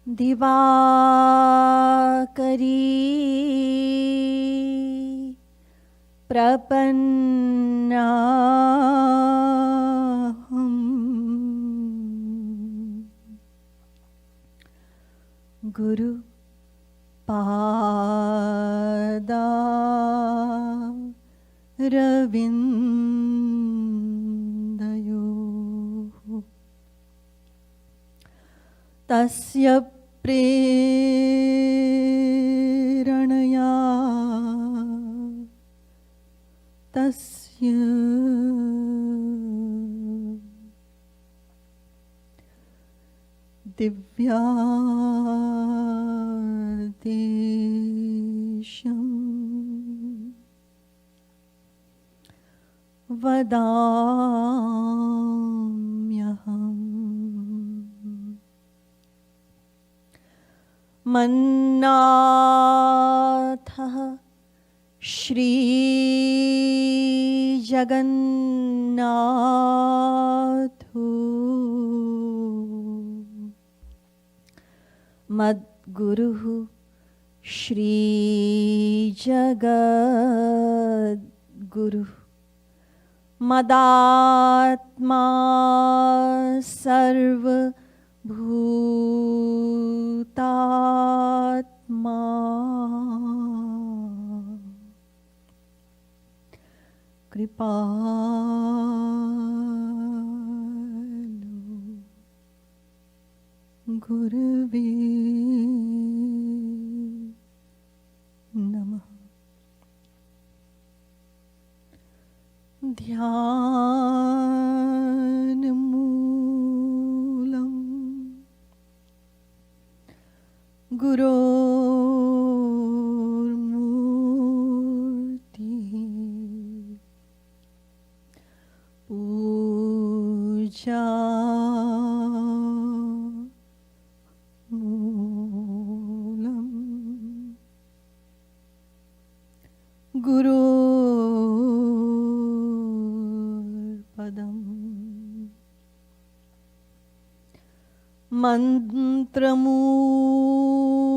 Diwakari Prapannaham Guru Pada Ravindayo Tasya Preranaya Tasya Divyadesham Vadamyaham Mannatha Shri Jagannathu Madguruhu Shri Jagadguru Madatma Sarva Bhutatma Kripalu Gurave Namaha Dhyanamoolam Gurormurti Puja Moolam Gurur Padam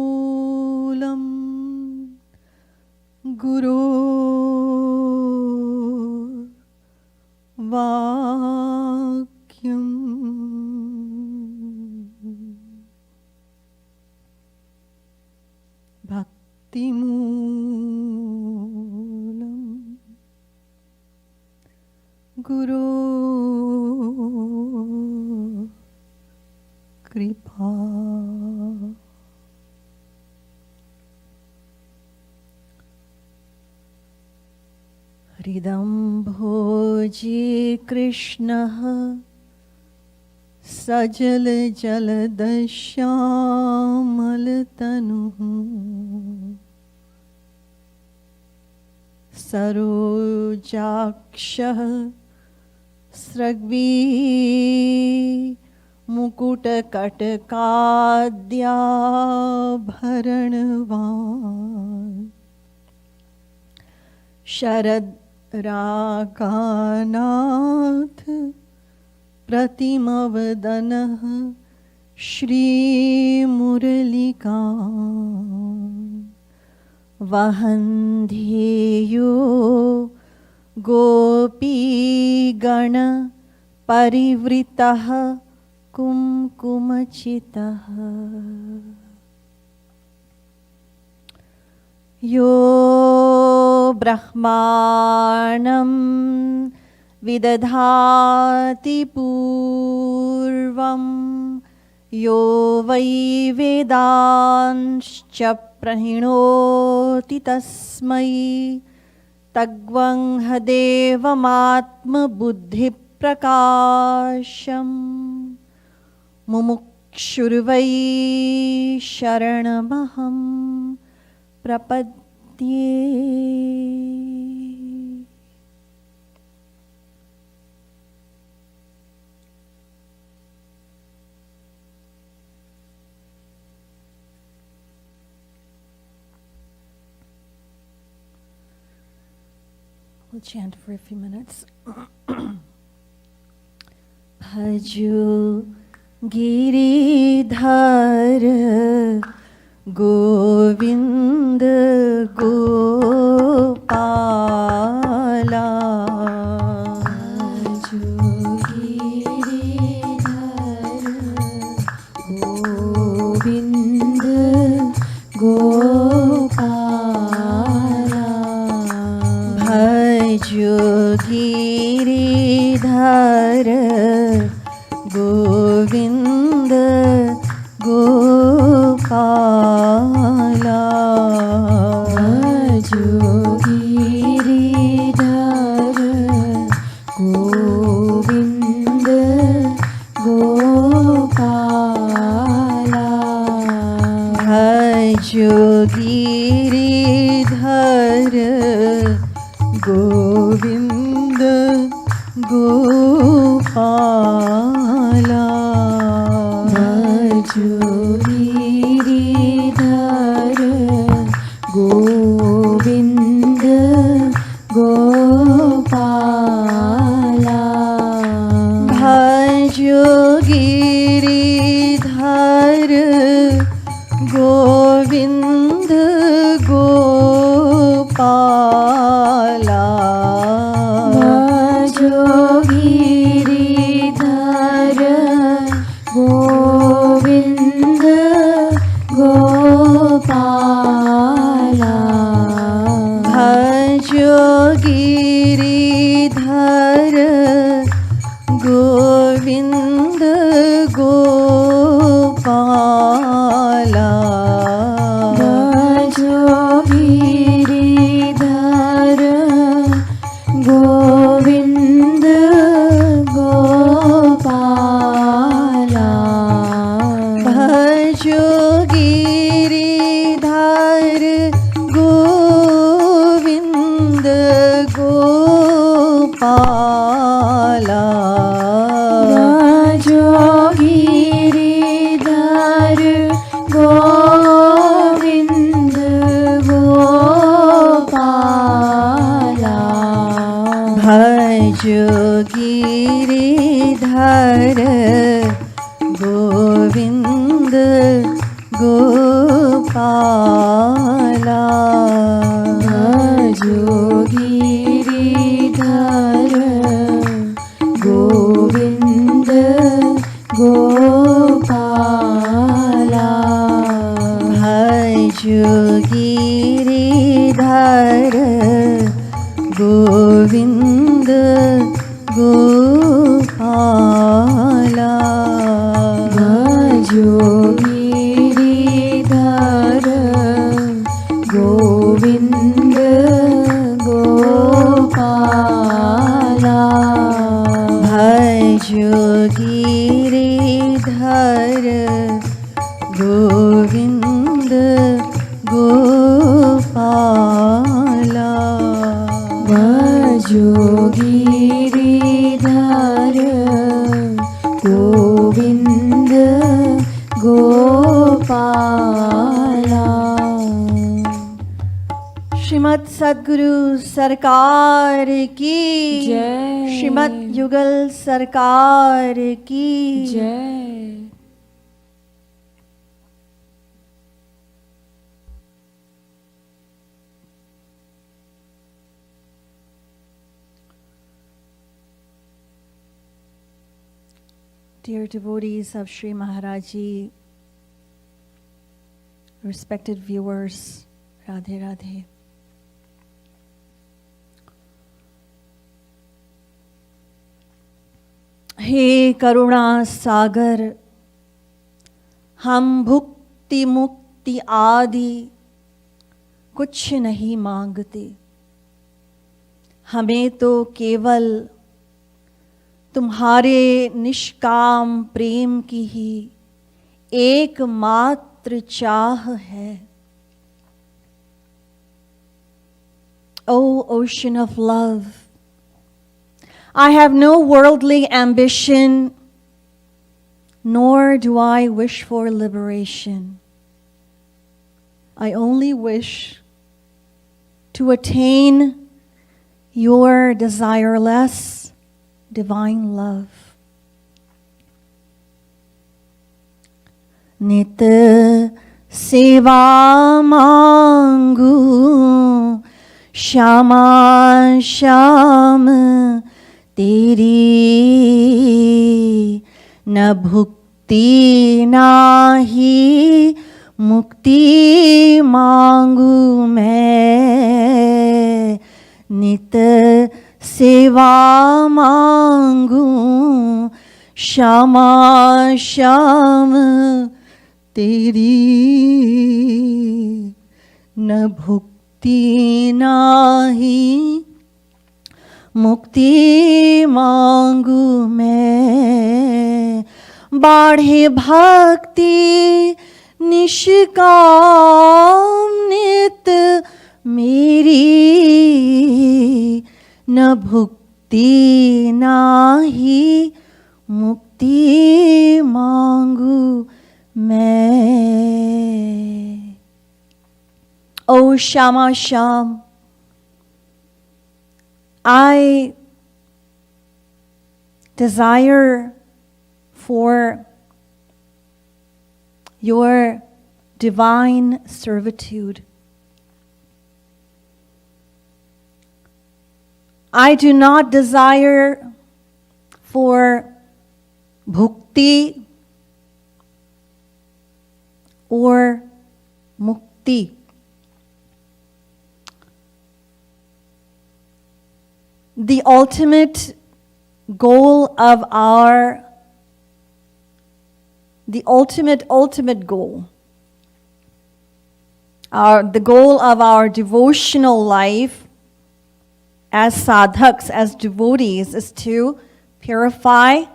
Mantramulam Guru Vakyam Bhaktimulam Guru Kripa Hridam bhoji Krishna Sajal jaladashyamal tanuh Sarojakshah Sragvi Mukuta Katakadya Bharanvan Sharad Rakanath Pratimavadanah Shri Muralika Vahandhiyo Gopi Gana Parivritah Kumkumachitah Yo Brahmanam Vidadhati Purvam Yo Vai Vedanscha Prahinoti Tasmai Tagvang Hadevamatma Buddhi Prakasham Mumukshurvai Sharanamaham Prapadye. We'll chant for a few minutes. Bhaju Giridhar Govind Gopala Govind Gopala भजो गिरिधर गोविंद गोपाला भजो गिरिधर गोविंद गोपाला भजो गिरिधर गोविंद गोपाला भजो गिरिधर गोविंद गोपाला भजो गिरिधर गोविंद गोपाला भजो गिरिधर गोविंद गोपाला भजो गिरिधर गोविंद गोपाला भजो गिरिधर गोविंद गोपाला भजो गिरिधर गोविंद गोपाला भजो गिरिधर गोविंद गोपाला भजो गिरिधर गोविंद गोपाला भजो गिरिधर गोविंद गोपाला भजो गिरिधर गोविंद गोपाला भजो गिरिधर गोविंद गोपाला भजो गिरिधर गोविंद गोपाला भजो गिरिधर गोविंद गोपाला। श्रीमद् सद्गुरु सरकार की जय। श्रीमद् युगल सरकार की जय। Dear devotees of Sri Maharaj Ji, respected viewers, Radhe Radhe. हे करुणा सागर, हम भुक्ति मुक्ति आदि कुछ नहीं मांगते, हमें तो केवल तुम्हारे निष्काम प्रेम की ही एकमात्र चाह है। O ocean of love, I have no worldly ambition, nor do I wish for liberation. I only wish to attain your desireless divine love. नित सेवा मांगू श्यामा श्याम तेरी न भुक्ति नाही मुक्ति मांगू मैं नित सेवा मांगू श्यामा श्याम तेरी न भुक्ति नाही मुक्ति मांगू मैं बाढ़े भक्ति निष्काम नित मेरी न भुक्ति नाही मुक्ति मांगू मैं ओ Shyama Shyam I desire for your divine servitude. I do not desire for bhukti or mukti. The ultimate goal of the ultimate goal, the goal of our devotional life as sadhaks, as devotees, is to purify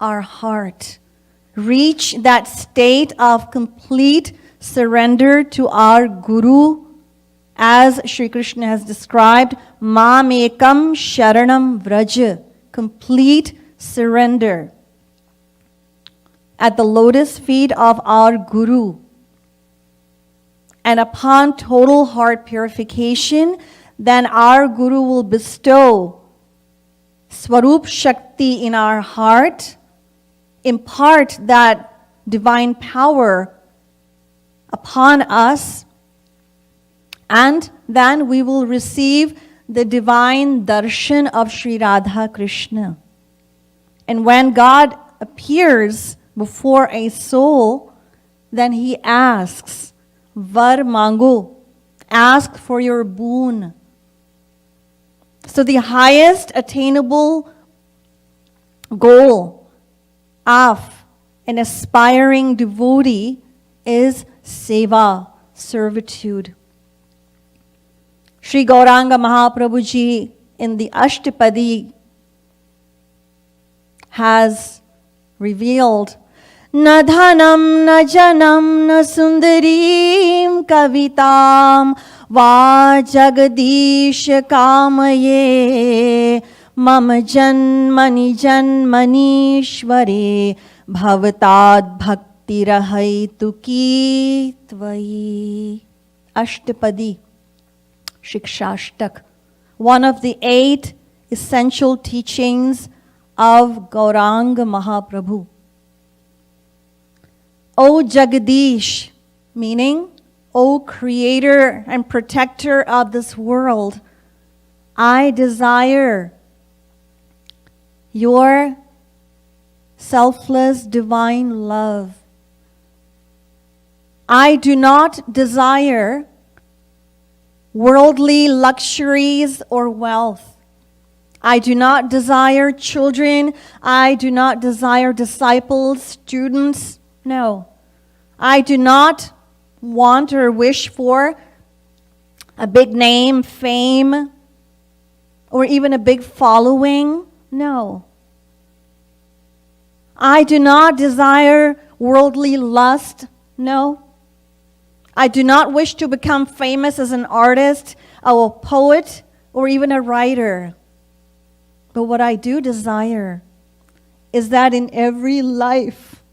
our heart, reach that state of complete surrender to our Guru, as Shri Krishna has described, Mamekam Sharanam Vraja, complete surrender at the lotus feet of our Guru. And upon total heart purification, then our Guru will bestow Swarup Shakti in our heart, impart that divine power upon us, and then we will receive the divine darshan of Sri Radha Krishna. And when God appears before a soul, then he asks, Var mango, ask for your boon. So the highest attainable goal of an aspiring devotee is seva, servitude. Sri Gauranga Mahaprabhu Ji in the Ashtapadi has revealed, Na dhanam, na janam, na sundarim kavitam, va jagadish kamaye, mama janmani janmanishvare, bhavatad bhakti rahaitu ki tvai. Ashtapadi, Shikshashtak, one of the 8 essential teachings of Gauranga Mahaprabhu. O Jagadish, meaning, O creator and protector of this world, I desire your selfless divine love. I do not desire worldly luxuries or wealth. I do not desire children. I do not desire disciples, students. No. I do not want or wish for a big name, fame, or even a big following. No. I do not desire worldly lust. No. I do not wish to become famous as an artist, a poet, or even a writer. But what I do desire is that in every life,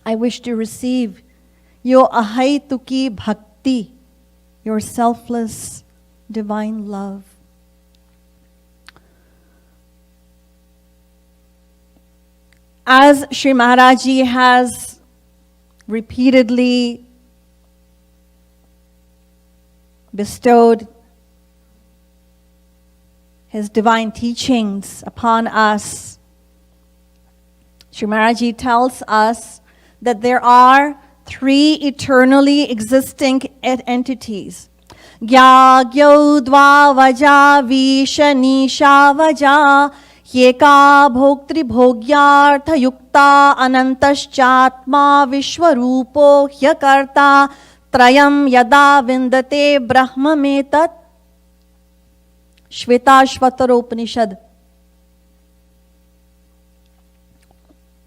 I wish to receive your ahaituki bhakti, your selfless divine love. As Sri Maharaj Ji has repeatedly bestowed his divine teachings upon us, Sri Maharaj Ji tells us that there are three eternally existing entities. Gya, Gyo, Dva, Vaja, Visha, Nisha, Vaja, Yeka, Bhoktri, Bhogyartha, Yukta, Anantaschatma, Vishwarupo, Hyakarta, Trayam, Yada, Vindate, Brahma, Metat. Shvetashvatara Upanishad.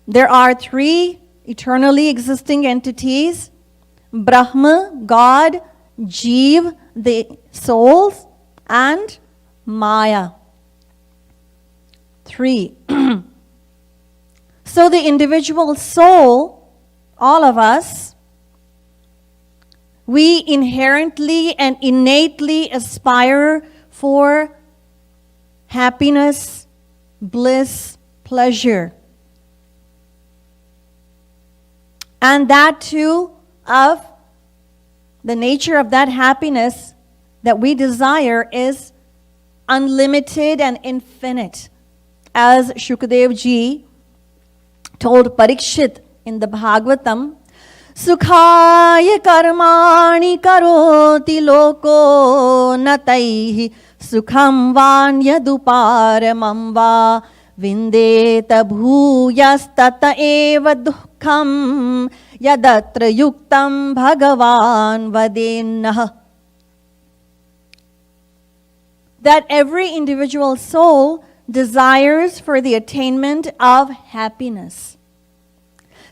There are three eternally existing entities: Brahma, God; Jeev, the souls; and Maya. Three. So the individual soul, all of us, we inherently and innately aspire for happiness, bliss, pleasure. And that too, of the nature of that happiness that we desire is unlimited and infinite. As Shukadev Ji told Parikshit in the Bhagavatam, Sukhaya karmani karoti loko nataihi sukham vanyaduparamam va vindeta bhuyastata eva dukkham yadatra yuktam bhagavan vadenah. That every individual soul desires for the attainment of happiness.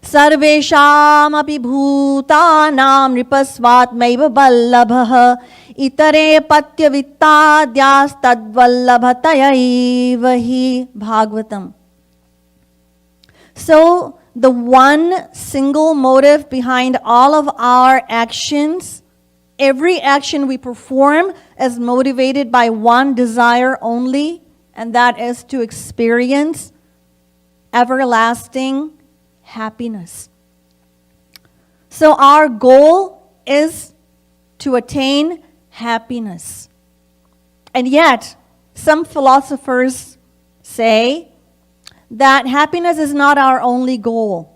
Sarvesham api bhutanam nripasvatmaiva vallabhah itare patya vittadyas tadvallabhatayaiva hi Bhagavatam. So the one single motive behind all of our actions, every action we perform is motivated by one desire only, and that is to experience everlasting happiness. So our goal is to attain happiness. And yet, some philosophers say that happiness is not our only goal.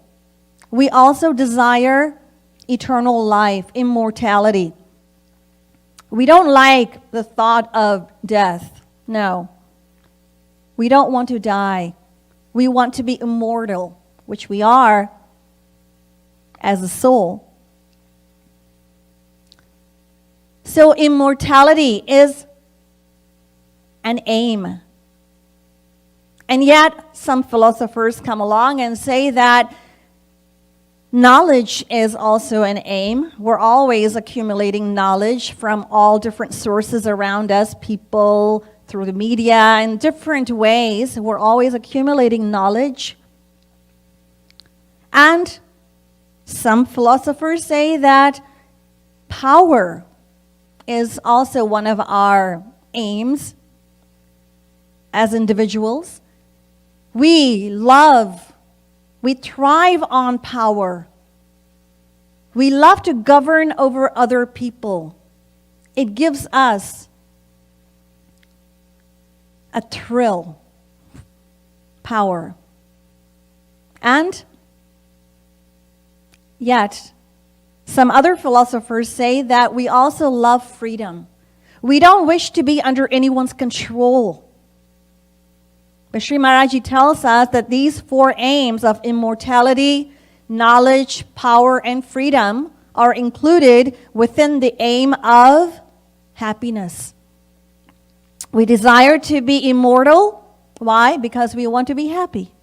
We also desire eternal life, immortality. We don't like the thought of death. No. We don't want to die. We want to be immortal, which we are as a soul. So immortality is an aim. And yet some philosophers come along and say that knowledge is also an aim. We're always accumulating knowledge from all different sources around us, people, through the media, in different ways. We're always accumulating knowledge. And some philosophers say that power is also one of our aims as individuals. We thrive on power. We love to govern over other people. It gives us a thrill, power. And yet, some other philosophers say that we also love freedom. We don't wish to be under anyone's control. But Sri Maharaj Ji tells us that these four aims of immortality, knowledge, power, and freedom are included within the aim of happiness. We desire to be immortal. Why? Because we want to be happy.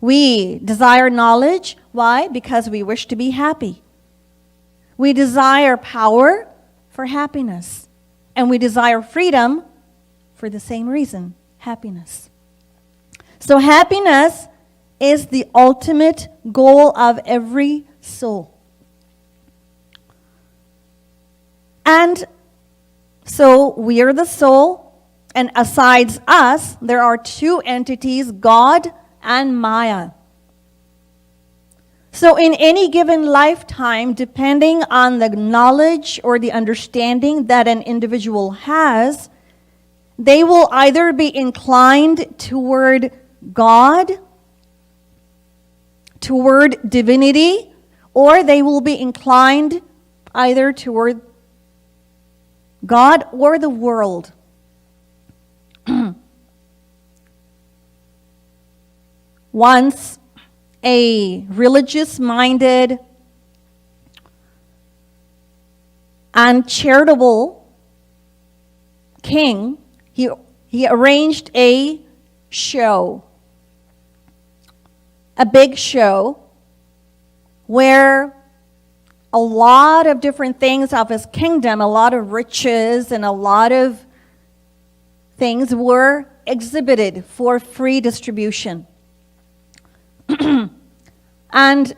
We desire knowledge. Why? Because we wish to be happy. We desire power for happiness. And we desire freedom for the same reason, happiness. So happiness is the ultimate goal of every soul. And so we are the soul, and besides us, there are two entities, God and Maya. And yet, some philosophers say that happiness is not our only goal. We also desire eternal life, immortality. We don't like the thought of death. No. We don't want to die. We want to be immortal. We want to be happy. We desire power. So in any given lifetime, depending on the knowledge or the understanding that an individual has, they will either be inclined toward God, toward divinity, or they will be inclined either toward God or the world. Once a religious-minded and charitable king, he arranged a show, a big show, where a lot of different things of his kingdom, a lot of riches and a lot of things were exhibited for free distribution. And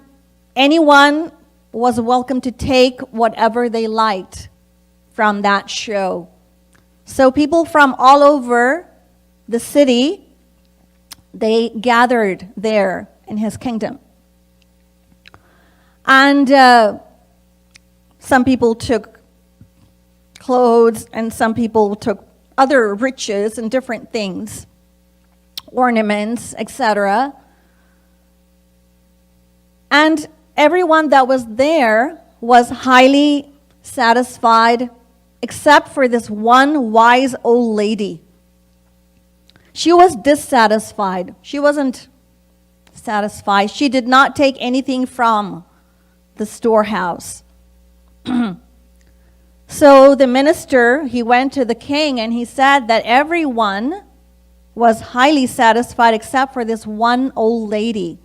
anyone was welcome to take whatever they liked from that show. So people from all over the city, they gathered there in his kingdom. And some people took clothes, and some people took other riches and different things, ornaments, etc. And everyone that was there was highly satisfied, except for this one wise old lady. She was dissatisfied. She wasn't satisfied. She did not take anything from the storehouse. So the minister, he went to the king and he said that everyone was highly satisfied except for this one old lady.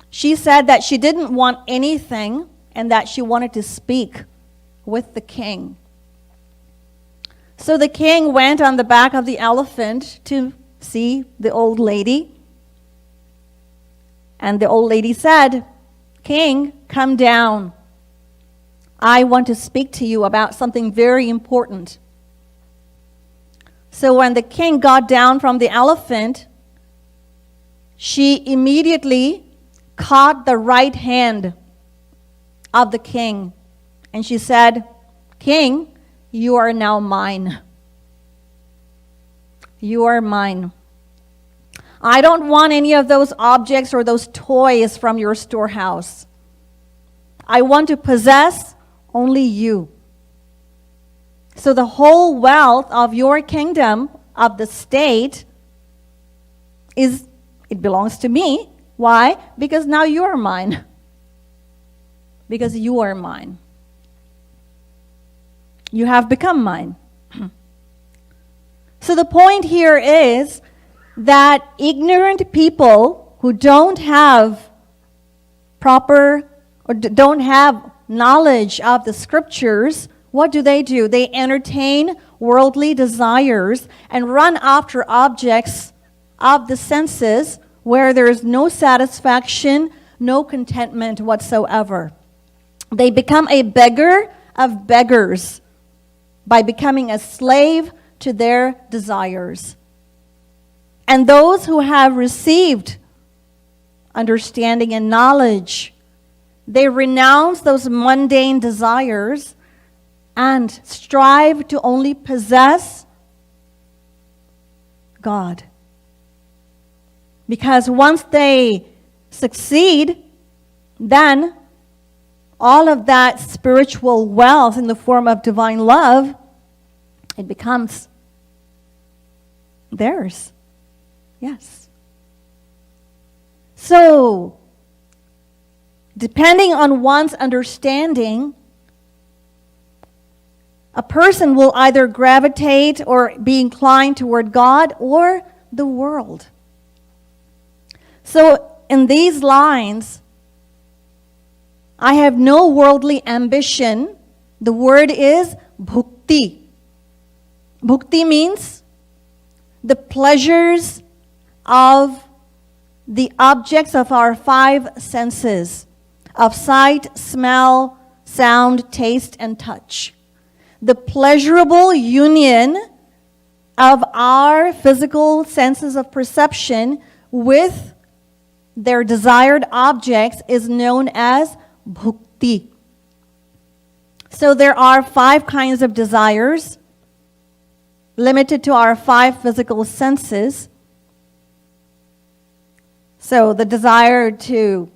She said that she didn't want anything and that she wanted to speak with the king. So the king went on the back of the elephant to see the old lady. And the old lady said, "King, come down. I want to speak to you about something very important." So when the king got down from the elephant, she immediately caught the right hand of the king. And she said, "King, you are now mine. You are mine. I don't want any of those objects or those toys from your storehouse. I want to possess only you. So the whole wealth of your kingdom, of the state, it belongs to me. Why? Because now you are mine. Because you are mine. You have become mine." So the point here is that ignorant people who don't have proper or don't have knowledge of the scriptures, what do? They entertain worldly desires and run after objects of the senses where there is no satisfaction, no contentment whatsoever. They become a beggar of beggars by becoming a slave to their desires. And those who have received understanding and knowledge, they renounce those mundane desires and strive to only possess God. Because once they succeed, then all of that spiritual wealth in the form of divine love, it becomes theirs. Yes. So, depending on one's understanding, a person will either gravitate or be inclined toward God or the world. So, in these lines, I have no worldly ambition. The word is bhukti. Bhukti means the pleasures of the objects of our five senses, of sight, smell, sound, taste, and touch. The pleasurable union of our physical senses of perception with their desired objects is known as bhukti. So there are 5 kinds of desires limited to our 5 physical senses. So the desire to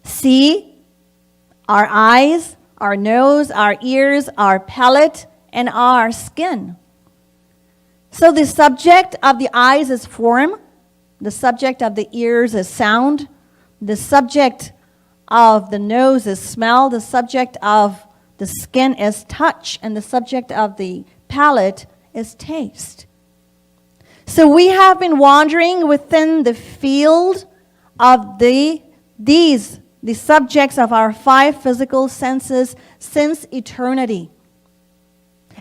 see, our eyes, our nose, our ears, our palate, and our skin. So the subject of the eyes is form, the subject of the ears is sound, the subject of the nose is smell, the subject of the skin is touch, and the subject of the palate is taste. So we have been wandering within the field of the subjects of our 5 physical senses since eternity.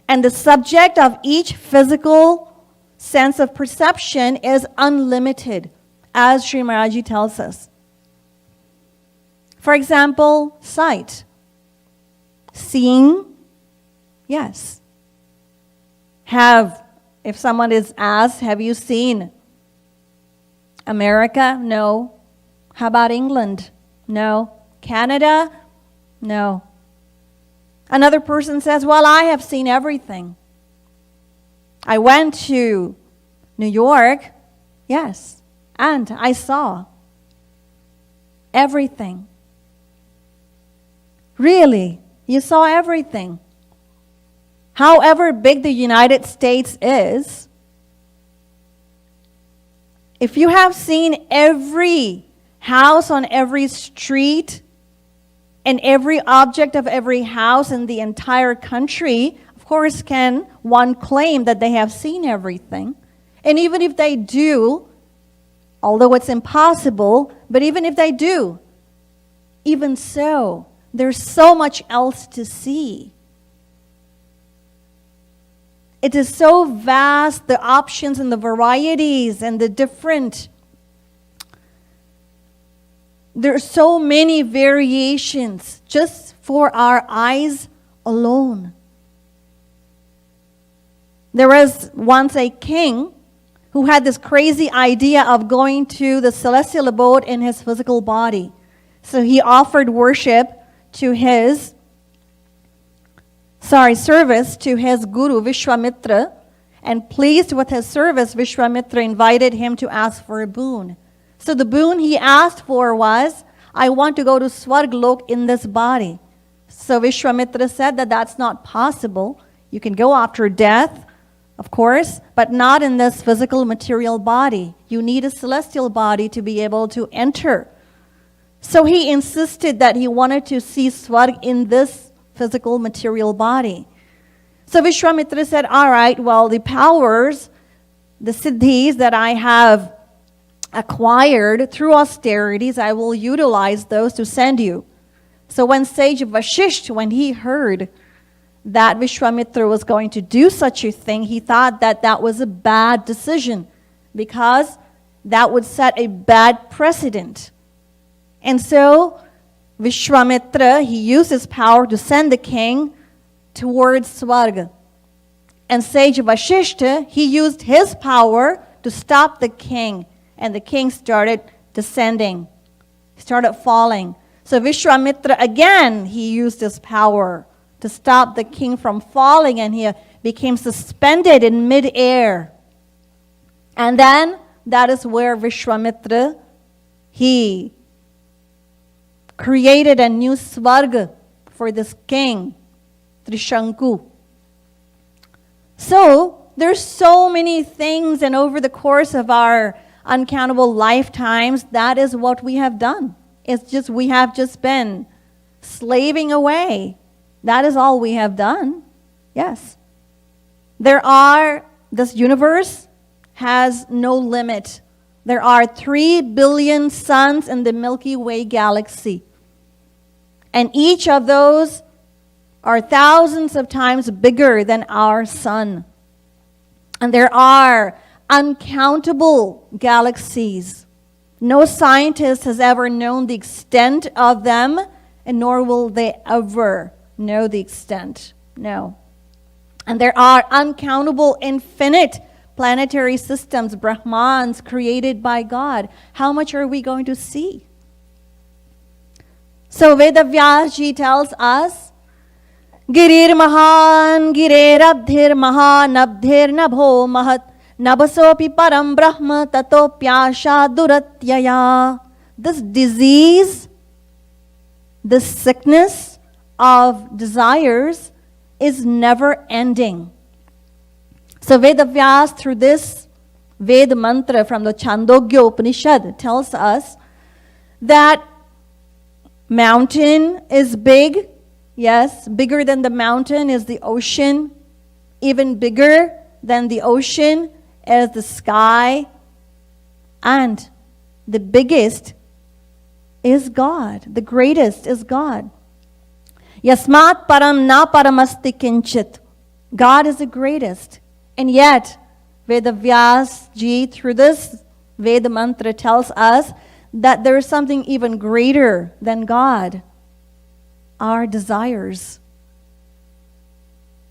And the subject of each physical sense of perception is unlimited, as Sri Maharaji tells us. For example, sight. Seeing, yes. If someone is asked, have you seen America? No. How about England? No. Canada? No. Another person says, well, I have seen everything. I went to New York, yes, and I saw everything. Really, you saw everything. However big the United States is, if you have seen every house on every street and every object of every house in the entire country, of course, can one claim that they have seen everything. And even if they do, although it's impossible, but even if they do, even so, there's so much else to see. It is so vast, the options and the varieties and the different. There are so many variations just for our eyes alone. There was once a king who had this crazy idea of going to the celestial abode in his physical body. So he offered service to his guru Vishwamitra, and pleased with his service, Vishwamitra invited him to ask for a boon. So the boon he asked for was, I want to go to Swarglok in this body. So Vishwamitra said that that's not possible. You can go after death, of course, but not in this physical material body. You need a celestial body to be able to enter. So he insisted that he wanted to see Swarg in this physical material body. So Vishwamitra said, all right, well, the powers, the siddhis that I have acquired through austerities, I will utilize those to send you. So when sage Vashisht, when he heard that Vishwamitra was going to do such a thing, he thought that that was a bad decision because that would set a bad precedent. And so Vishwamitra, he used his power to send the king towards Swarga. And sage Vashishta, he used his power to stop the king. And the king started descending, started falling. So Vishwamitra, again, he used his power to stop the king from falling, and he became suspended in midair. And then, that is where Vishwamitra, he created a new Swarga for this king, Trishanku. So, there's so many things, and over the course of our uncountable lifetimes, that is what we have done. It's just, we have just been slaving away. That is all we have done. Yes. This universe has no limit. There are 3 billion suns in the Milky Way galaxy. And each of those are thousands of times bigger than our sun. And there are uncountable galaxies. No scientist has ever known the extent of them, and nor will they ever know the extent. No. And there are uncountable infinite planetary systems, Brahmans created by God, how much are we going to see? So Vedavyasji tells us, Girir Mahan, Girerabdhir Mahan, Abdhir Nabho Mahat, Nabasopi Param Brahma, Tatopyasha Duratyaya. This disease, this sickness of desires is never ending. So Vedavyas, through this Veda mantra from the Chandogya Upanishad, tells us that mountain is big. Yes, bigger than the mountain is the ocean. Even bigger than the ocean is the sky. And the biggest is God. The greatest is God. Yasmat param na paramasti kinchit. God is the greatest. And yet, Vedavyasji, through this Veda mantra, tells us that there is something even greater than God. Our desires.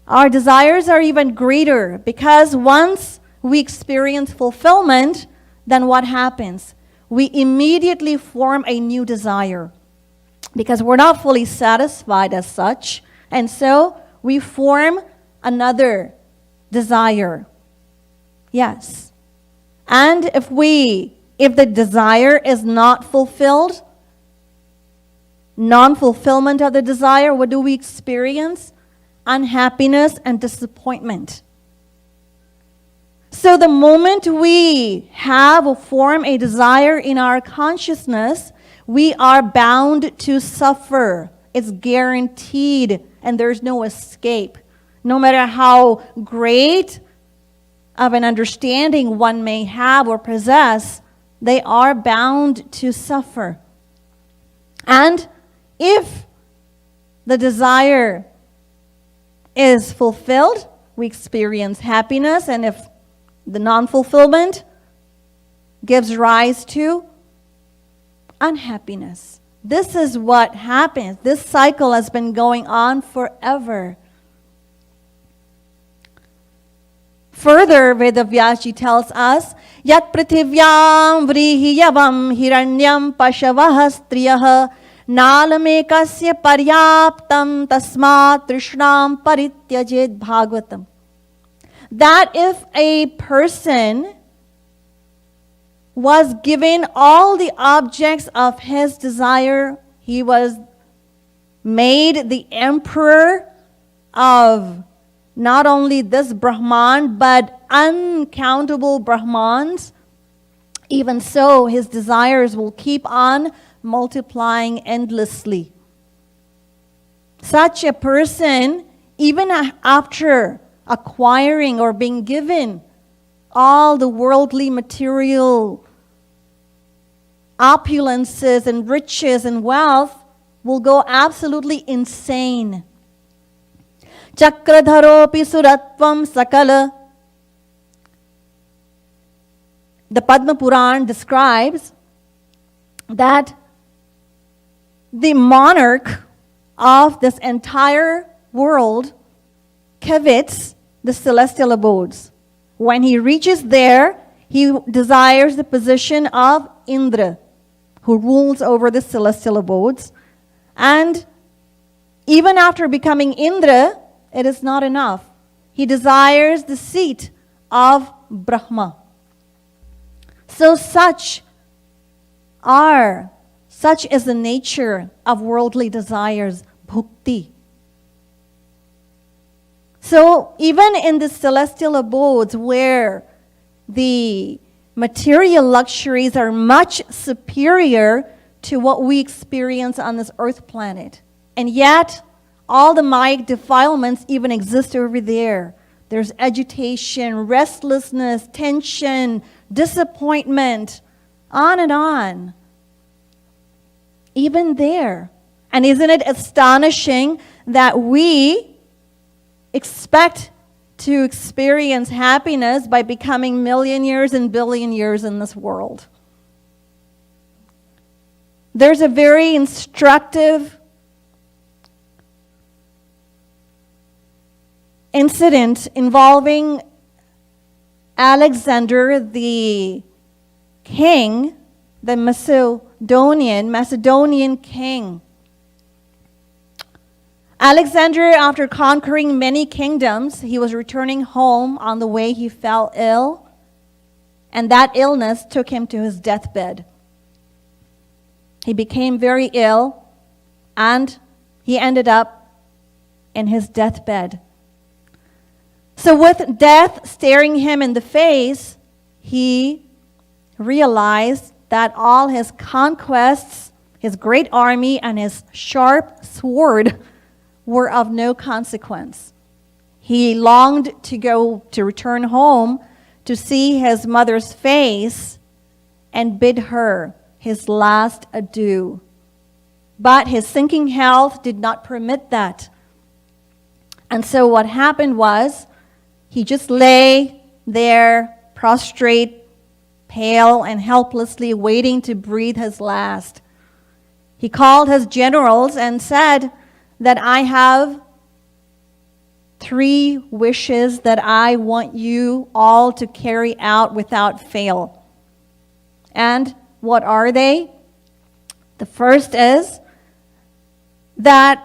Our desires are even greater because once we experience fulfillment, then what happens? We immediately form a new desire because we're not fully satisfied as such, and so we form another desire. Yes. And if the desire is not fulfilled, non-fulfillment of the desire, what do we experience? Unhappiness and disappointment. So the moment we have or form a desire in our consciousness, we are bound to suffer. It's guaranteed, and there's no escape. No matter how great of an understanding one may have or possess, they are bound to suffer. And if the desire is fulfilled, we experience happiness, and if the non-fulfillment gives rise to unhappiness. This is what happens. This cycle has been going on forever. Further, Vedavyasji tells us, Yat prithivyam vrihi yavam hiranyam pashavah striyah nalamekasya paryaptam tasmat trishnam parityajed bhagavatam. That if a person was given all the objects of his desire, he was made the emperor of not only this Brahman, but uncountable Brahmans, even so his desires will keep on multiplying endlessly. Such a person, even after acquiring or being given all the worldly material opulences and riches and wealth, will go absolutely insane. Chakradharopi suratvam sakala. The Padma Puran describes that the monarch of this entire world covets the celestial abodes. When he reaches there, he desires the position of Indra, who rules over the celestial abodes. And even after becoming Indra, it is not enough. He desires the seat of Brahma. So such is the nature of worldly desires, bhukti. So even in the celestial abodes where the material luxuries are much superior to what we experience on this earth planet, and yet all the Maya defilements even exist over there. There's agitation, restlessness, tension, disappointment, on and on. Even there. And isn't it astonishing that we expect to experience happiness by becoming millionaires and billionaires in this world? There's a very instructive incident involving Alexander the king, the Macedonian king. Alexander, after conquering many kingdoms, he was returning home. On the way, he fell ill, and that illness took him to his deathbed. He became very ill, and he ended up in his deathbed. So with death staring him in the face, he realized that all his conquests, his great army, and his sharp sword were of no consequence. He longed to return home to see his mother's face and bid her his last adieu. But his sinking health did not permit that. And so what happened was, he just lay there, prostrate, pale, and helplessly waiting to breathe his last. He called his generals and said that I have 3 wishes that I want you all to carry out without fail. And what are they? The first is that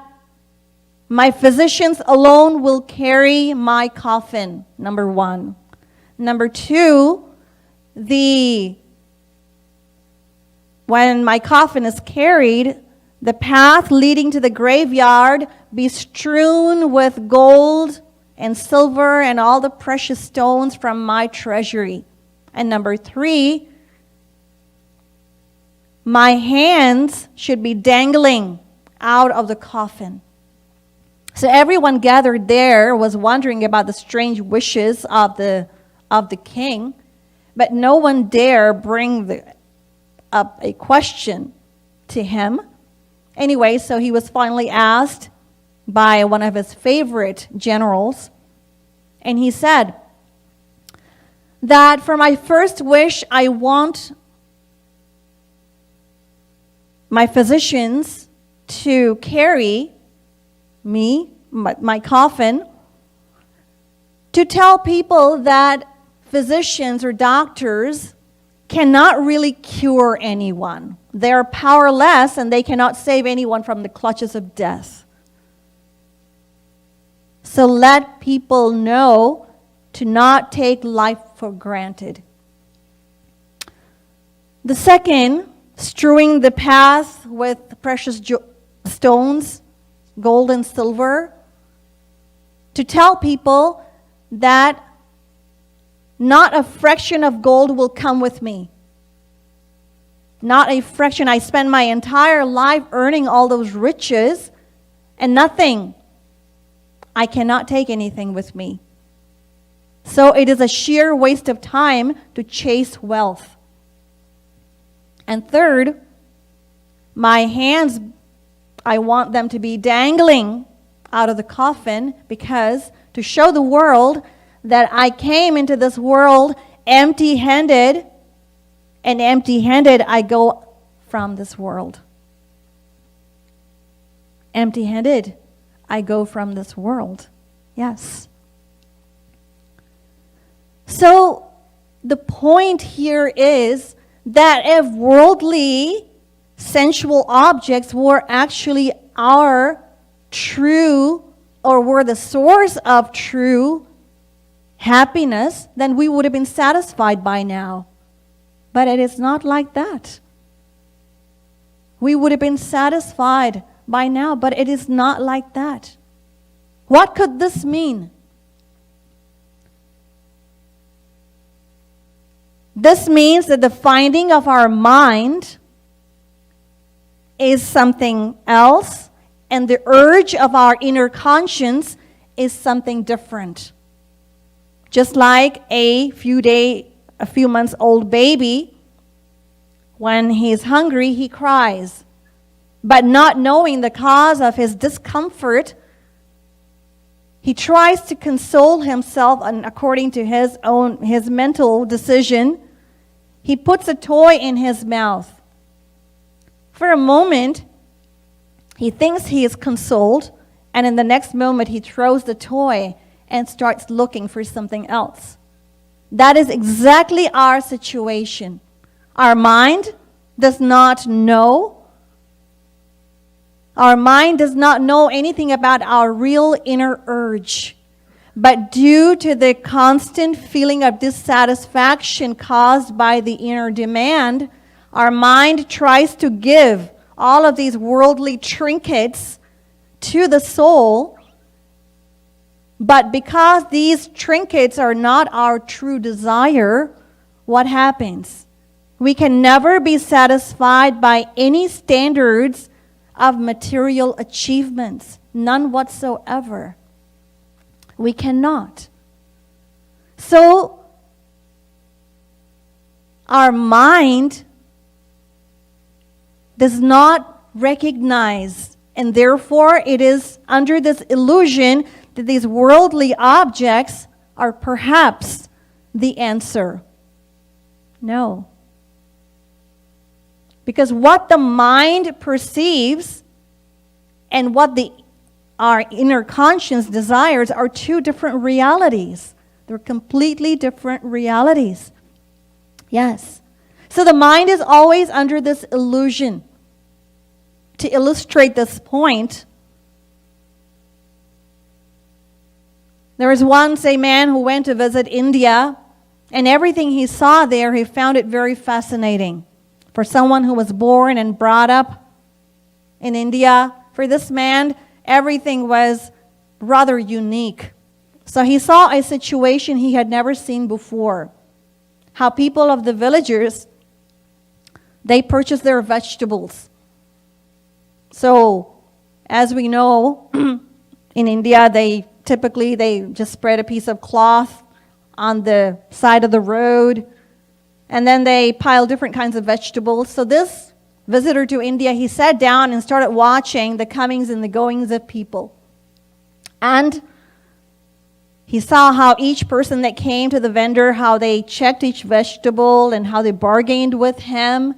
my physicians alone will carry my coffin, number 1. Number 2, when my coffin is carried, the path leading to the graveyard be strewn with gold and silver and all the precious stones from my treasury. And number 3, my hands should be dangling out of the coffin. So everyone gathered there was wondering about the strange wishes of the king, but no one dare bring up a question to him. Anyway, so he was finally asked by one of his favorite generals, and he said that for my first wish, I want my physicians to carry me, my coffin, to tell people that physicians or doctors cannot really cure anyone. They are powerless and they cannot save anyone from the clutches of death. So let people know to not take life for granted. The second, strewing the path with precious stones, gold and silver, to tell people that not a fraction of gold will come with me. Not a fraction. I spend my entire life earning all those riches and nothing. I cannot take anything with me. So it is a sheer waste of time to chase wealth. And third, my hands, I want them to be dangling out of the coffin, because to show the world that I came into this world empty-handed, and empty-handed I go from this world. Empty-handed I go from this world. Yes. So the point here is that if worldly, sensual objects were actually our true, or were the source of true happiness, then we would have been satisfied by now. But it is not like that. We would have been satisfied by now, but it is not like that. What could this mean? This means that the finding of our mind is something else, and the urge of our inner conscience is something different. Just like a few months old baby, when he's hungry, he cries. But not knowing the cause of his discomfort, he tries to console himself, and according to his mental decision, he puts a toy in his mouth. For a moment, he thinks he is consoled, and in the next moment he throws the toy and starts looking for something else. That is exactly our situation. Our mind does not know. Our mind does not know anything about our real inner urge. But due to the constant feeling of dissatisfaction caused by the inner demand, our mind tries to give all of these worldly trinkets to the soul. But because these trinkets are not our true desire, what happens? We can never be satisfied by any standards of material achievements, none whatsoever. We cannot. So, our mind does not recognize, and therefore it is under this illusion that these worldly objects are perhaps the answer. No. Because what the mind perceives and what our inner conscience desires are two different realities. They're completely different realities. Yes. So the mind is always under this illusion. To illustrate this point, there was once a man who went to visit India, and everything he saw there, he found it very fascinating. For someone who was born and brought up in India, for this man, everything was rather unique. So he saw a situation he had never seen before. How people of the villagers, they purchase their vegetables. So, as we know, in India, they just spread a piece of cloth on the side of the road, and then they pile different kinds of vegetables. So this visitor to India, he sat down and started watching the comings and the goings of people. And he saw how each person that came to the vendor, how they checked each vegetable and how they bargained with him.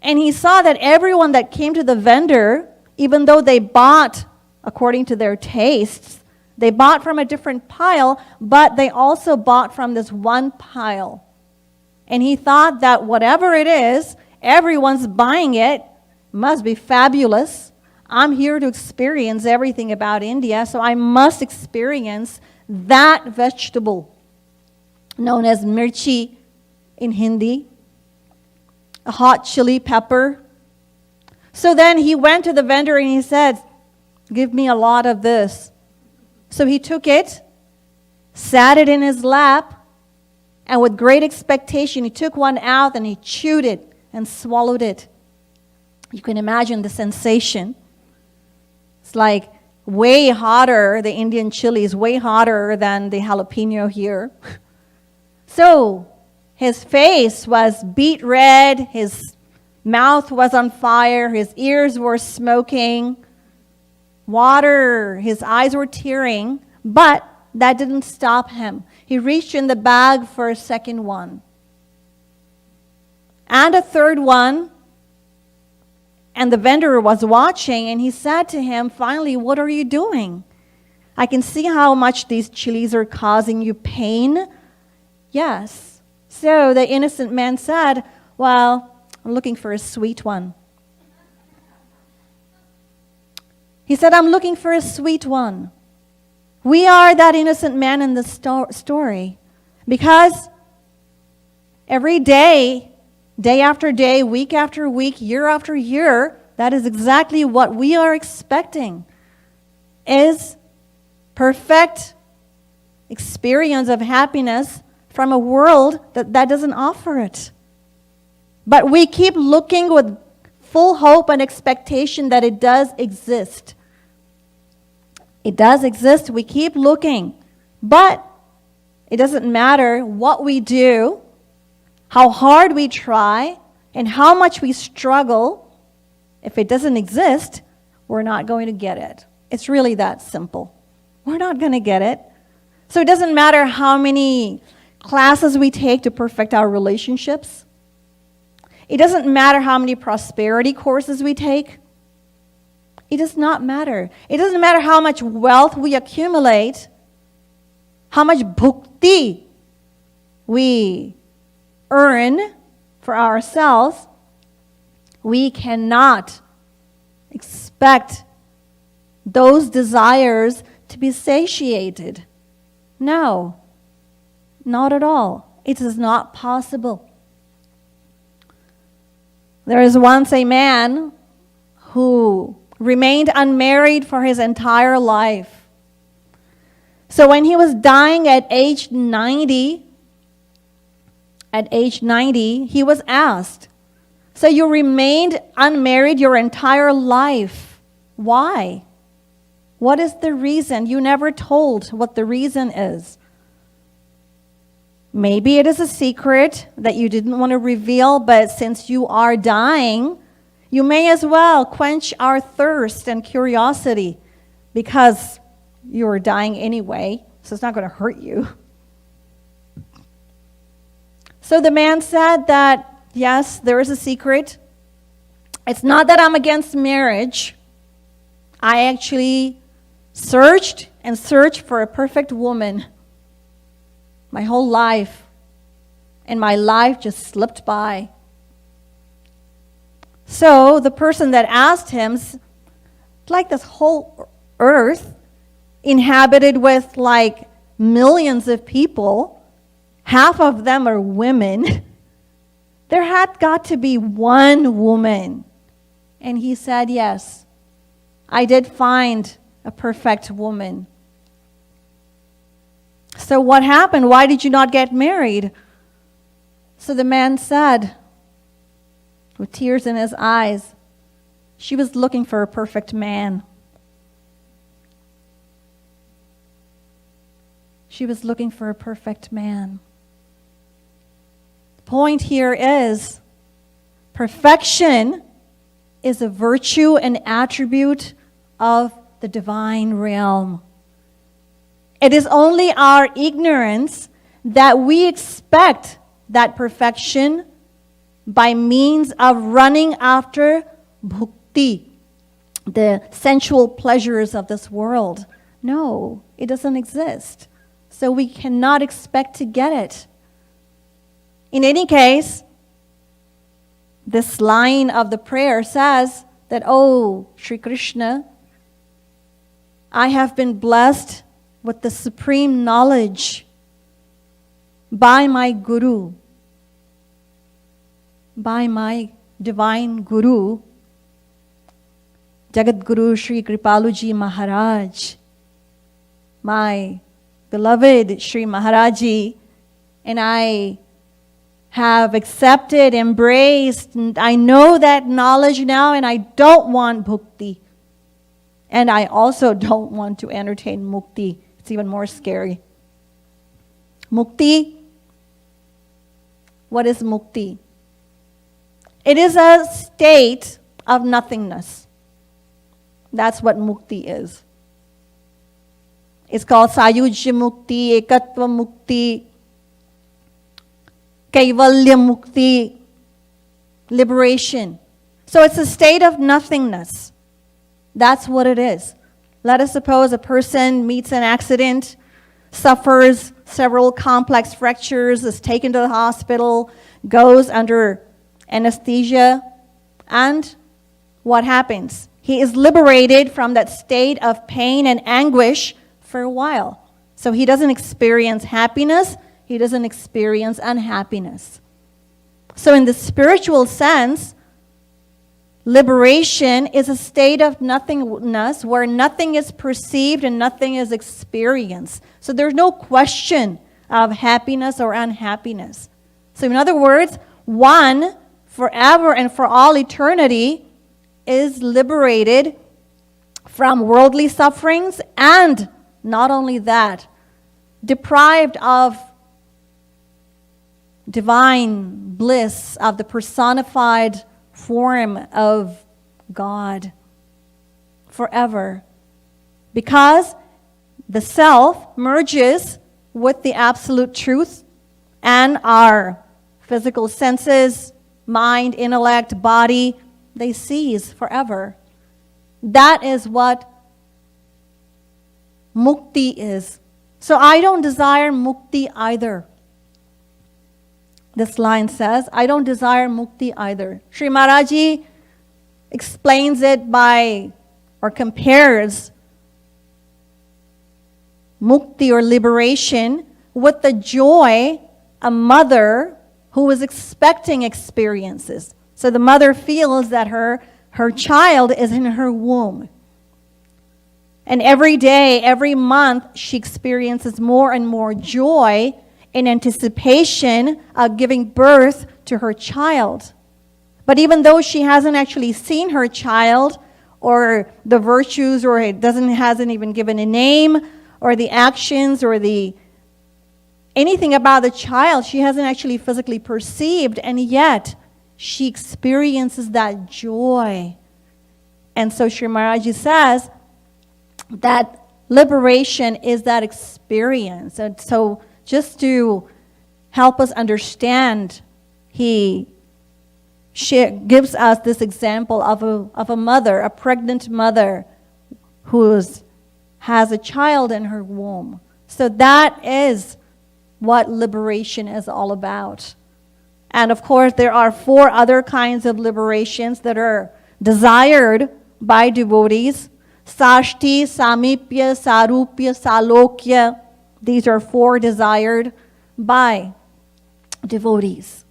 And he saw that everyone that came to the vendor, even though they bought according to their tastes, they bought from a different pile, but they also bought from this one pile. And he thought that whatever it is, everyone's buying it, must be fabulous. I'm here to experience everything about India, so I must experience that vegetable known as mirchi in Hindi, a hot chili pepper. So then he went to the vendor and he said, "Give me a lot of this." So he took it, sat it in his lap, and with great expectation, he took one out and he chewed it and swallowed it. You can imagine the sensation. It's like way hotter, the Indian chili is way hotter than the jalapeno here. So his face was beet red, his mouth was on fire, his ears were smoking, water, his eyes were tearing, but that didn't stop him. He reached in the bag for a second one. And a third one. And the vendor was watching, and he said to him, finally, "What are you doing? I can see how much these chilies are causing you pain." Yes. So the innocent man said, "Well, I'm looking for a sweet one." He said, "I'm looking for a sweet one." We are that innocent man in the story, because every day, day after day, week after week, year after year, that is exactly what we are expecting, is perfect experience of happiness from a world that doesn't offer it. But we keep looking with full hope and expectation that it does exist. It does exist. We keep looking. But it doesn't matter what we do, how hard we try, and how much we struggle. If it doesn't exist, we're not going to get it. It's really that simple. We're not going to get it. So it doesn't matter how many classes we take to perfect our relationships. It doesn't matter how many prosperity courses we take. It does not matter. It doesn't matter how much wealth we accumulate, how much bhukti we earn for ourselves, we cannot expect those desires to be satiated. No, not at all. It is not possible. There is once a man who remained unmarried for his entire life. So when he was dying at age 90, he was asked, so you remained unmarried your entire life. Why? What is the reason? You never told what the reason is. Maybe it is a secret that you didn't want to reveal, but since you are dying, you may as well quench our thirst and curiosity because you are dying anyway, so it's not going to hurt you. So the man said that, yes, there is a secret. It's not that I'm against marriage. I actually searched and searched for a perfect woman my whole life, and my life just slipped by. So the person that asked him, like this whole earth inhabited with like millions of people, half of them are women. There had got to be one woman. And he said, yes, I did find a perfect woman. So what happened? Why did you not get married? So the man said, with tears in his eyes, she was looking for a perfect man. She was looking for a perfect man. The point here is, perfection is a virtue and attribute of the divine realm. It is only our ignorance that we expect that perfection by means of running after bhukti, the sensual pleasures of this world. No, it doesn't exist. So we cannot expect to get it. In any case, this line of the prayer says that, oh, Sri Krishna, I have been blessed with the supreme knowledge by my Guru, by my divine Guru, Jagat Guru Sri Kripaluji Maharaj, my beloved Sri Maharaji, and I have accepted, embraced, and I know that knowledge now, and I don't want bhukti. And I also don't want to entertain mukti. It's even more scary. Mukti. What is mukti? It is a state of nothingness. That's what mukti is. It's called sayujya mukti, ekatva mukti, kevalya mukti, liberation. So it's a state of nothingness. That's what it is. Let us suppose a person meets an accident, suffers several complex fractures, is taken to the hospital, goes under anesthesia, and what happens? He is liberated from that state of pain and anguish for a while. So he doesn't experience happiness, he doesn't experience unhappiness. So in the spiritual sense, liberation is a state of nothingness where nothing is perceived and nothing is experienced. So there's no question of happiness or unhappiness. So in other words, one forever and for all eternity is liberated from worldly sufferings, and not only that, deprived of divine bliss, of the personified form of God forever, because the self merges with the absolute truth, and our physical senses, mind, intellect, body, they cease forever. That is what mukti is. So I don't desire mukti either. this line says, I don't desire mukti either. Sri Maharaji explains it by, or compares mukti or liberation with the joy a mother who is expecting experiences. So the mother feels that her child is in her womb. And every day, every month, she experiences more and more joy in anticipation of giving birth to her child. But even though she hasn't actually seen her child, or the virtues, or hasn't even given a name, or the actions, or anything about the child, she hasn't actually physically perceived, and yet she experiences that joy. And so Sri Maharaji says that liberation is that experience. And so just to help us understand, he gives us this example of a mother, a pregnant mother who has a child in her womb. So that is what liberation is all about. And of course, there are 4 other kinds of liberations that are desired by devotees. Sashti, Samipya, Sarupya, Salokya. These are 4 desired by devotees.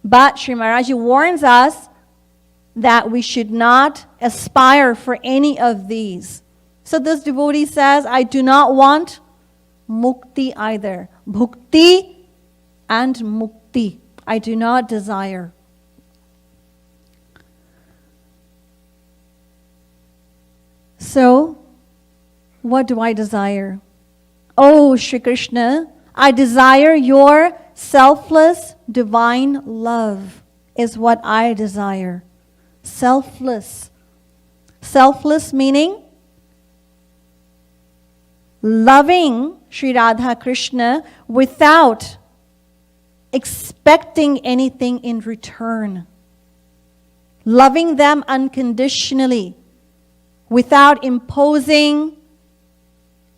But Sri Maharaji warns us that we should not aspire for any of these. So this devotee says, I do not want mukti either. Bhukti and mukti, I do not desire. So, what do I desire? Oh, Shri Krishna, I desire your selfless divine love is what I desire. Selfless. Selfless meaning loving Sri Radha Krishna without expecting anything in return. Loving them unconditionally without imposing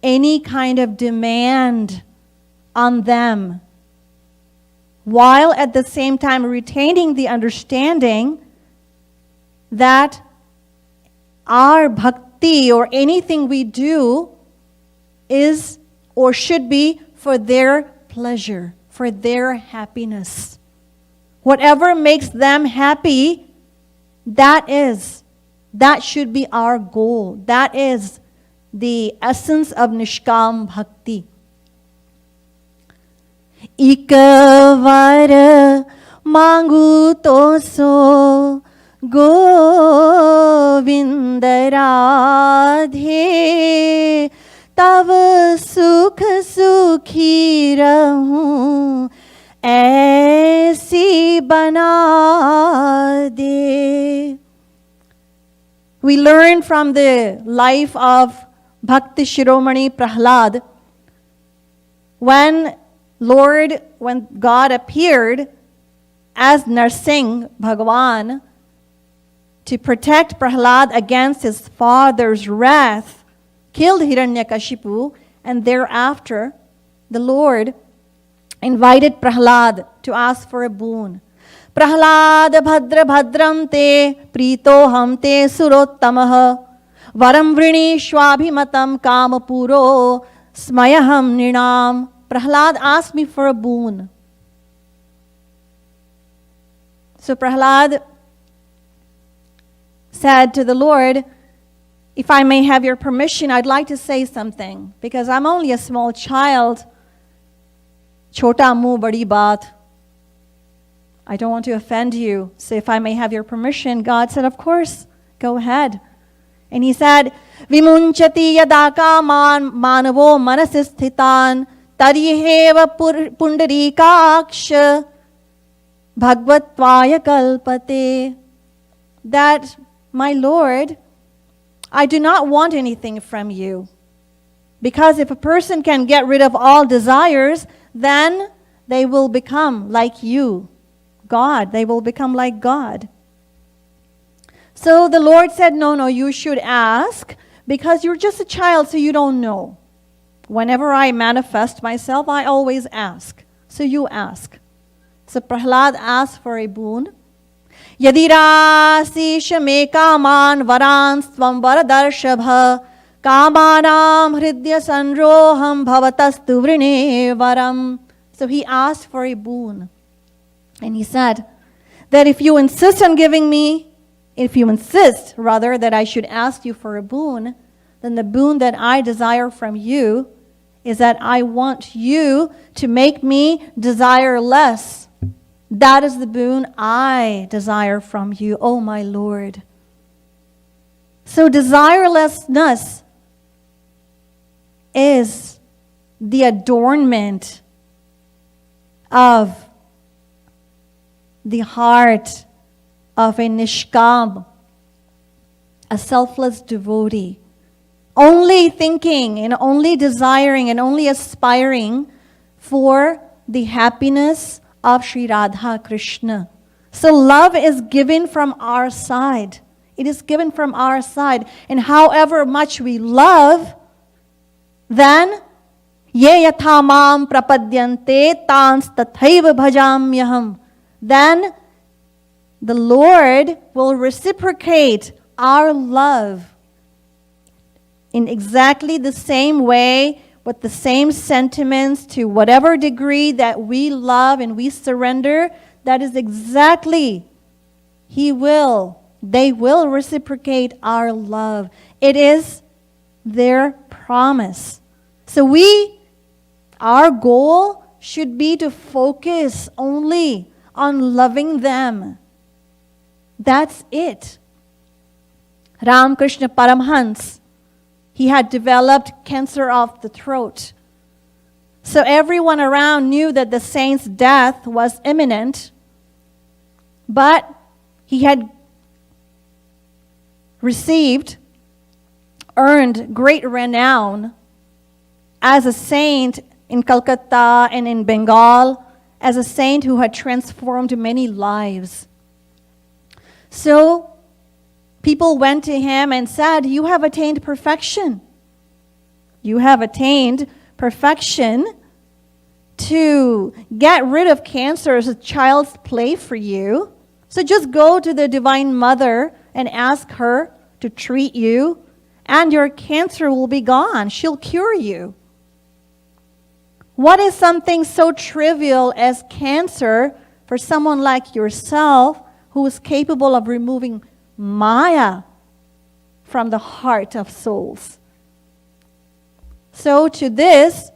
any kind of demand on them, while at the same time retaining the understanding that our bhakti or anything we do is or should be for their pleasure, for their happiness. Whatever makes them happy, that should be our goal. That is the essence of nishkam bhakti. Ekvar mangu to so Govinda Radhe Tav sukh sukhi rahun aisi bana de. We learn from the life of Bhakti Shiromani Prahlad, when God appeared as Narsingh Bhagavan to protect Prahlad against his father's wrath, killed Hiranyakashipu, and thereafter the Lord invited Prahlad to ask for a boon. Prahlad bhadra bhadram te prito ham te surottamah varam vrini shwabhimatam kamapuro smayaham nrinam. Prahlad asked me for a boon. So Prahlad said to the Lord, if I may have your permission, I'd like to say something, because I'm only a small child. Chota muh badi baat. I don't want to offend you. So if I may have your permission, God said, of course, go ahead. And he said, Vimunchati yadaka manavo manasisthitan tariheva pundarikaksha bhagvatvaya kalpate. That, my Lord, I do not want anything from you. Because if a person can get rid of all desires, then they will become like you, God. They will become like God. So the Lord said, no, you should ask, because you're just a child, so you don't know. Whenever I manifest myself, I always ask. So you ask. So Prahlad asked for a boon. Yadirasisha me kaman varan svam varadarshapha kamanam hridya sanroham bhavatastu vrine varam. So he asked for a boon. And he said that if you insist rather that I should ask you for a boon, then the boon that I desire from you is that I want you to make me desire less. That is the boon I desire from you, O my Lord. So desirelessness is the adornment of the heart of a nishkam, a selfless devotee. Only thinking and only desiring and only aspiring for the happiness of Sri Radha Krishna. So love is given from our side. It is given from our side. And however much we love, then ye yatha mam prapadyante tans tathaiva bhajamyaham. Then the Lord will reciprocate our love in exactly the same way, with the same sentiments, to whatever degree that we love and we surrender. That is exactly, they will reciprocate our love. It is their promise. So our goal should be to focus only on loving them. That's it. Ramakrishna Paramhans, he had developed cancer of the throat. So everyone around knew that the saint's death was imminent, but he had earned great renown as a saint in Calcutta and in Bengal, as a saint who had transformed many lives. So people went to him and said, "You have attained perfection. You have attained perfection. To get rid of cancer is a child's play for you. So just go to the Divine Mother and ask her to treat you, and your cancer will be gone. She'll cure you." What is something so trivial as cancer for someone like yourself who is capable of removing Maya from the heart of souls? So to this,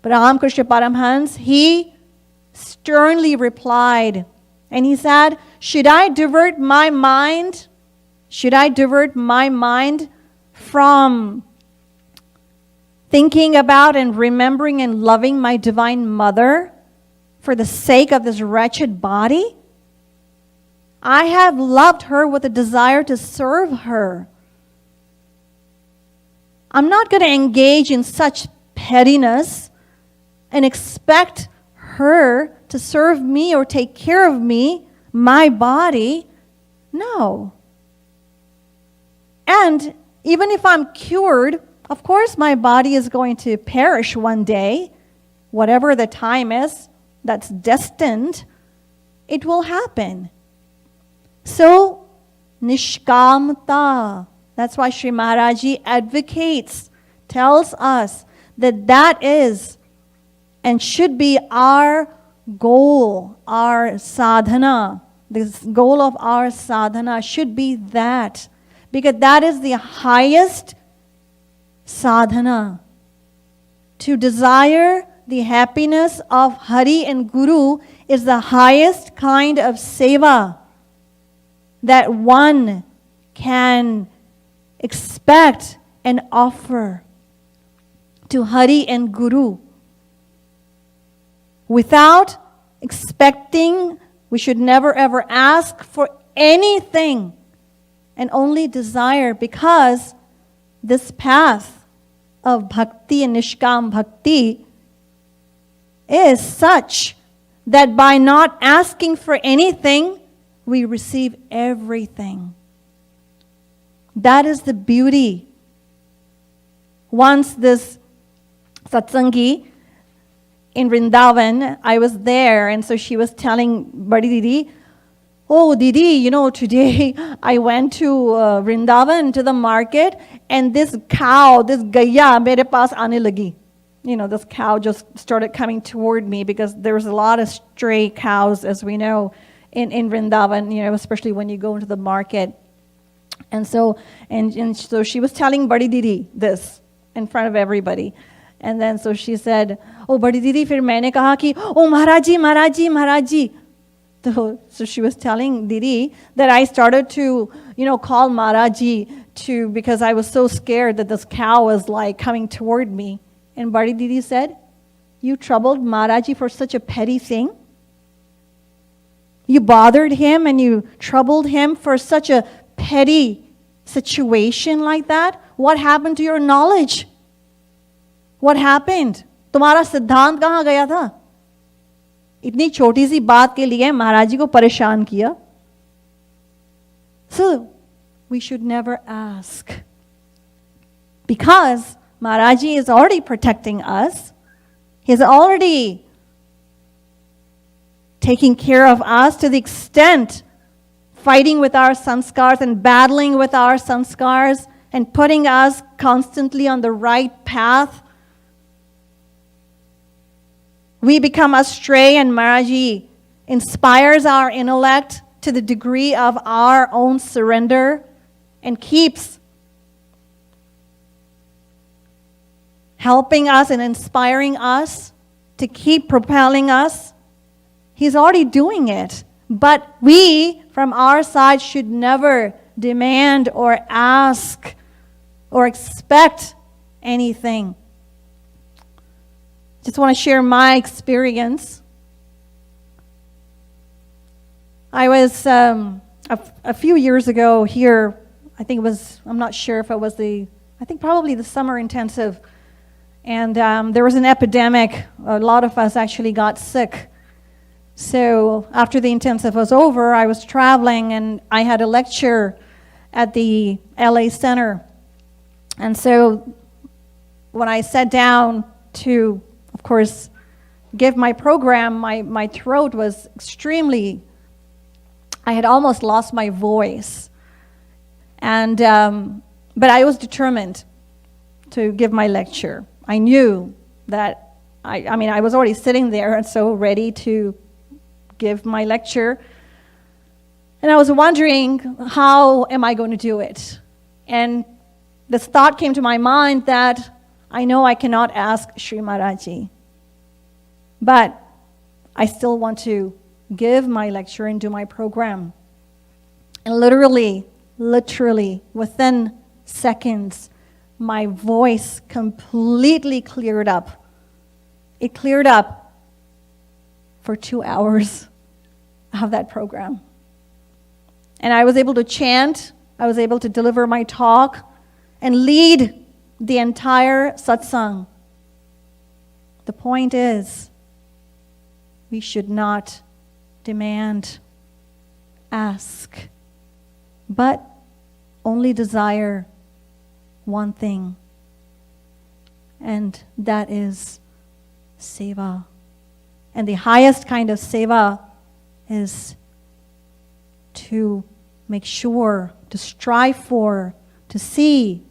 Ramakrishna Paramhans, he sternly replied, and he said, should I divert my mind from thinking about and remembering and loving my Divine Mother for the sake of this wretched body? I have loved her with a desire to serve her. I'm not going to engage in such pettiness and expect her to serve me or take care of me, my body. No. And even if I'm cured, of course my body is going to perish one day. Whatever the time is that's destined, it will happen. So, nishkamta. That's why Sri Maharaji advocates, tells us that that is and should be our goal, our sadhana. The goal of our sadhana should be that. Because that is the highest sadhana. To desire the happiness of Hari and Guru is the highest kind of seva that one can expect and offer to Hari and Guru. Without expecting, we should never ever ask for anything and only desire, because this path of bhakti and nishkam bhakti is such that by not asking for anything, we receive everything. That is the beauty. Once this satsangi in Vrindavan, I was there, and so she was telling Badi Didi, oh, Didi, today I went to Vrindavan, to the market, and this cow, this gaya, mere paas aane lagi. This cow just started coming toward me because there's a lot of stray cows, as we know, in Vrindavan, especially when you go into the market. And so she was telling Badi Didi this in front of everybody. And then so she said, oh, Badi Didi, fir maine kaha ki, oh, Maharaji, Maharaji, Maharaji. So she was telling Didi that I started to, call Maharaji because I was so scared that this cow was like coming toward me. And Badi Didi said, you troubled Maharaji for such a petty thing? You bothered him and you troubled him for such a petty situation like that? What happened to your knowledge? What happened? तुम्हारा सिद्धांत कहाँ गया था? इतनी छोटी सी बात के लिए महाराज जी को परेशान किया. So, we should never ask. Because Maharaji is already protecting us. He's already taking care of us to the extent fighting with our sanskars and battling with our sanskars and putting us constantly on the right path. We become astray, and Maharaji inspires our intellect to the degree of our own surrender and keeps helping us and inspiring us to keep propelling us. He's already doing it. But we, from our side, should never demand or ask or expect anything. Just want to share my experience. I was a few years ago here, I think it was, I'm not sure if it was probably the summer intensive. And there was an epidemic. A lot of us actually got sick. So after the intensive was over, I was traveling and I had a lecture at the LA Center. And so when I sat down to, of course, give my program, my throat was extremely, I had almost lost my voice. And but I was determined to give my lecture. I knew that, I was already sitting there and so ready to give my lecture. And I was wondering, how am I going to do it? And this thought came to my mind that I know I cannot ask Sri Maharaji, but I still want to give my lecture and do my program. And literally, within seconds, my voice completely cleared up. It cleared up for 2 hours of that program. And I was able to chant, I was able to deliver my talk, and lead the entire satsang. The point is, we should not demand, ask, but only desire one thing, and that is seva. And the highest kind of seva is to make sure, to strive for, to see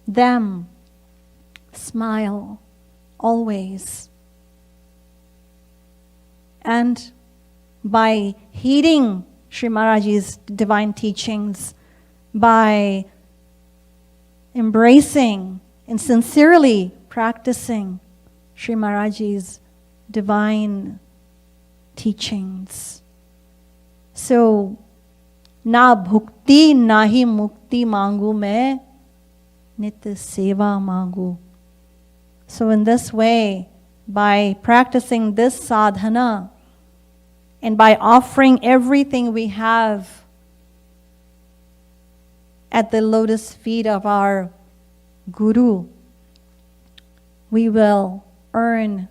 them smile always. And by heeding Sri Maharaji's divine teachings, by embracing and sincerely practicing Sri Maharaji's divine teachings. So, na bhukti nahi mukti mangu main, nit seva mangu. So in this way, by practicing this sadhana, and by offering everything we have at the lotus feet of our Guru, we will earn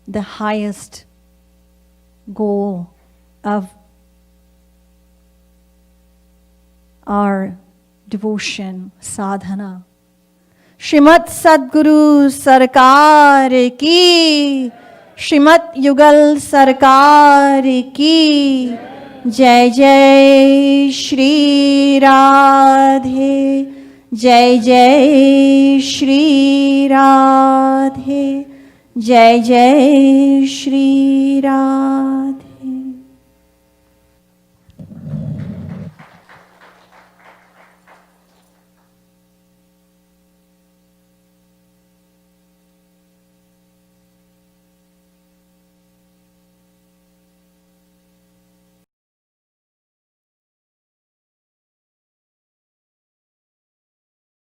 the highest goal of our devotion, sadhana. श्रीमत सद्गुरु सरकार की, श्रीमत युगल सरकार की जय। जय श्री राधे, जय जय श्री राधे, जय जय श्री राधे।